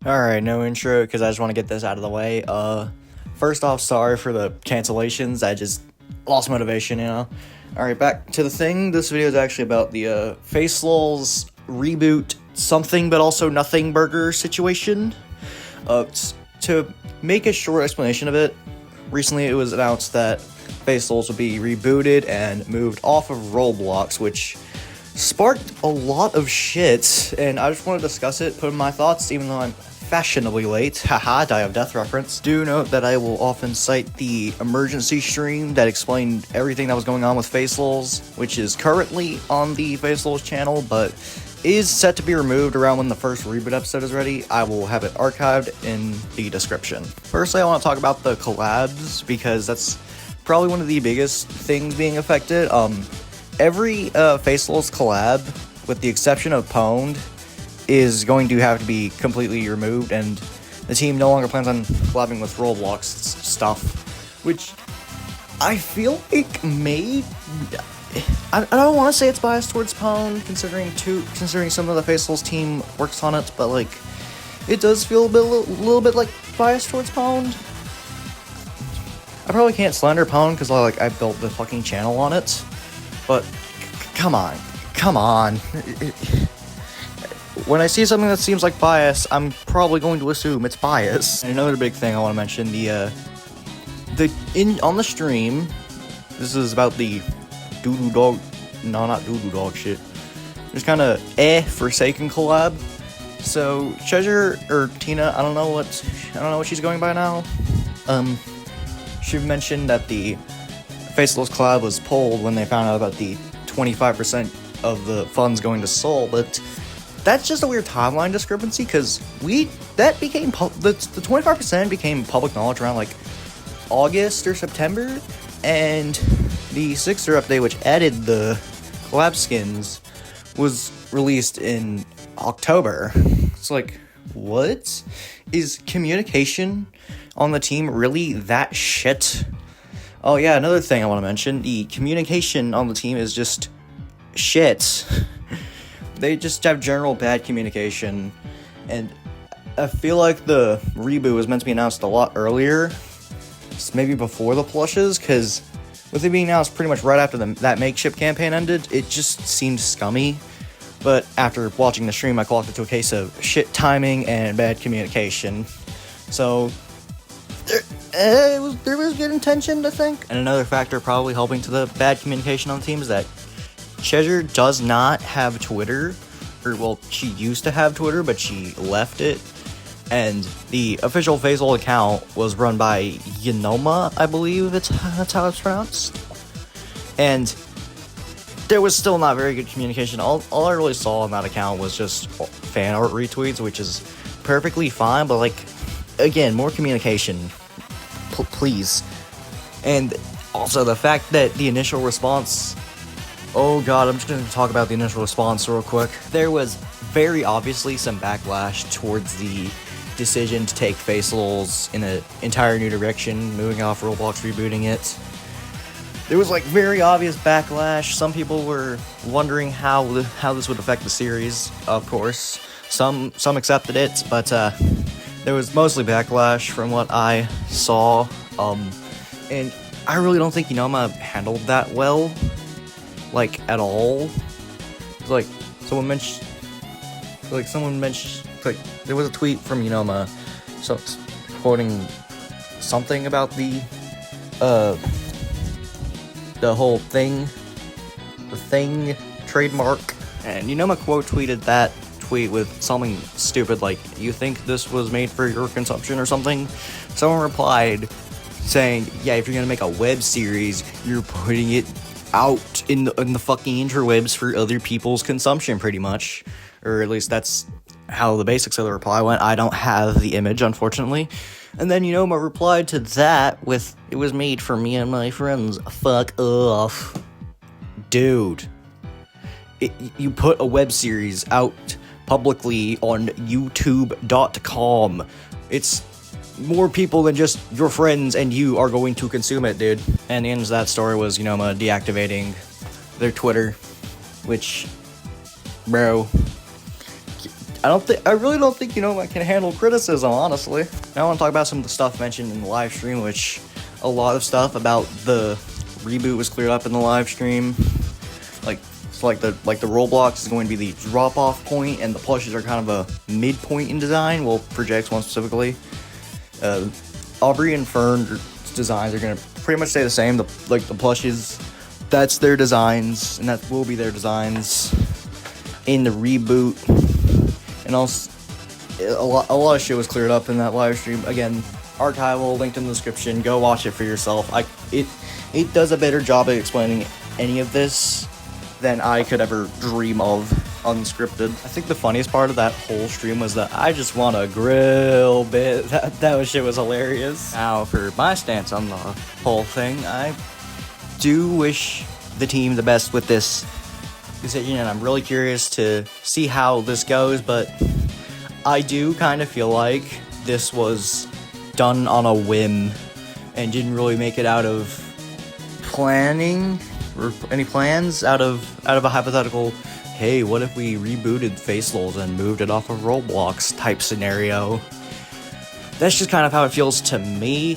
Alright, no intro, because I just want to get this out of the way. First off, sorry for the cancellations. I just lost motivation, Alright, back to the thing. This video is actually about the, facelulz reboot something but also nothing burger situation. To make a short explanation of it, recently it was announced that facelulz would be rebooted and moved off of Roblox, which sparked a lot of shit, and I just want to discuss it, put in my thoughts, even though I'm fashionably late. Haha, Die of Death reference. Do note that I will often cite the emergency stream that explained everything that was going on with facelulz, which is currently on the facelulz channel, but is set to be removed around when the first reboot episode is ready. I will have it archived in the description. Firstly, I want to talk about the collabs, because that's probably one of the biggest things being affected. Every facelulz collab, with the exception of Pwned, is going to have to be completely removed, and the team no longer plans on collabing with Roblox stuff, which I feel like I don't want to say it's biased towards Pwned, considering some of the facelulz team works on it, but like it does feel a little bit like biased towards Pwned. I probably can't slander Pwned because I built the fucking channel on it. But, come on. When I see something that seems like bias, I'm probably going to assume it's bias. And another big thing I want to mention, on the stream, this is about the doo-doo dog, no, not doo-doo dog shit. Just kind of Forsaken collab. So, Treasure, or Tina, I don't know what she's going by now. She mentioned that the facelulz collab was pulled when they found out about the 25% of the funds going to Soul, but that's just a weird timeline discrepancy, because the 25% became public knowledge around like August or September, and the Sixer update, which added the collab skins, was released in October. It's like, what? Is communication on the team really that shit? Oh yeah, another thing I want to mention, the communication on the team is just shit. They just have general bad communication, and I feel like the reboot was meant to be announced a lot earlier, maybe before the plushes, because with it being announced pretty much right after that makeshift campaign ended, it just seemed scummy. But after watching the stream, I clocked it to a case of shit timing and bad communication. So there was good intention, I think. And another factor probably helping to the bad communication on the team is that Treasure does not have Twitter. Well, she used to have Twitter, but she left it. And the official facelulz account was run by Yanoma, I believe that's how it's pronounced. And there was still not very good communication. All I really saw on that account was just fan art retweets, which is perfectly fine, but like, again, more communication, please. And also the fact that the initial response, oh god, I'm just going to talk about the initial response real quick. There was very obviously some backlash towards the decision to take facelulz in an entire new direction, moving off Roblox, rebooting it. There was like very obvious backlash. Some people were wondering how this would affect the series, of course. Some accepted it, but there was mostly backlash from what I saw. And I really don't think Yanoma handled that well, like at all. Like someone mentioned, like there was a tweet from Yanoma, so quoting something about the whole thing, trademark, and Yanoma quote tweeted that tweet with something stupid like, "You think this was made for your consumption or something?" Someone replied saying, "Yeah, if you're gonna make a web series, you're putting it out in the fucking interwebs for other people's consumption, pretty much." Or at least that's how the basics of the reply went. I don't have the image, unfortunately. And then Yanoma replied to that with, "It was made for me and my friends. Fuck off." Dude. You put a web series out publicly on youtube.com. It's more people than just your friends and you are going to consume it, dude. And the end of that story was Yanoma deactivating their Twitter, which, bro, I really don't think, I can handle criticism, honestly. Now I want to talk about some of the stuff mentioned in the live stream, which a lot of stuff about the reboot was cleared up in the live stream. Like the Roblox is going to be the drop-off point, and the plushes are kind of a midpoint in design. Well, Projects one specifically. Aubrey and Fern's designs are going to pretty much stay the same. The plushes, that's their designs, and that will be their designs in the reboot. And also, a lot of shit was cleared up in that live stream. Again, archival, linked in the description. Go watch it for yourself. It does a better job at explaining any of this than I could ever dream of unscripted. I think the funniest part of that whole stream was that I just want a grill bit. That shit was hilarious. Now, for my stance on the whole thing, I do wish the team the best with this decision, and I'm really curious to see how this goes, but I do kind of feel like this was done on a whim and didn't really make it out of planning or any plans out of a hypothetical, hey, what if we rebooted facelulz and moved it off of Roblox type scenario. That's just kind of how it feels to me.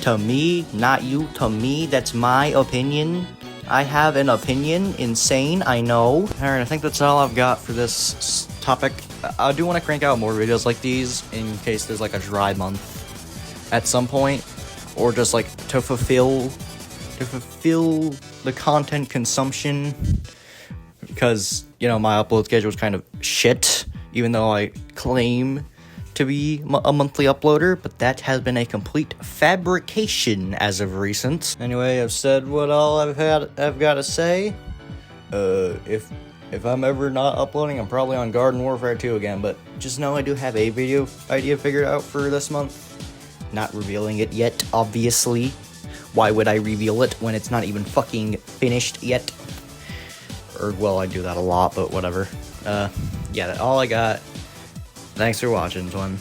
To me, not you, to me. That's my opinion. I have an opinion. Insane, I know. Alright, I think that's all I've got for this topic. I do want to crank out more videos like these in case there's like a dry month at some point, or just like to fulfill the content consumption, because my upload schedule is kind of shit, even though I claim to be a monthly uploader, but that has been a complete fabrication as of recent. Anyway, I've said what all I've got to say. If I'm ever not uploading, I'm probably on Garden Warfare 2 again, but just know I do have a video idea figured out for this month. Not revealing it yet, obviously. Why would I reveal it when it's not even fucking finished yet? Or, well, I do that a lot, but whatever. Yeah, that's all I got. Thanks for watching, Twin.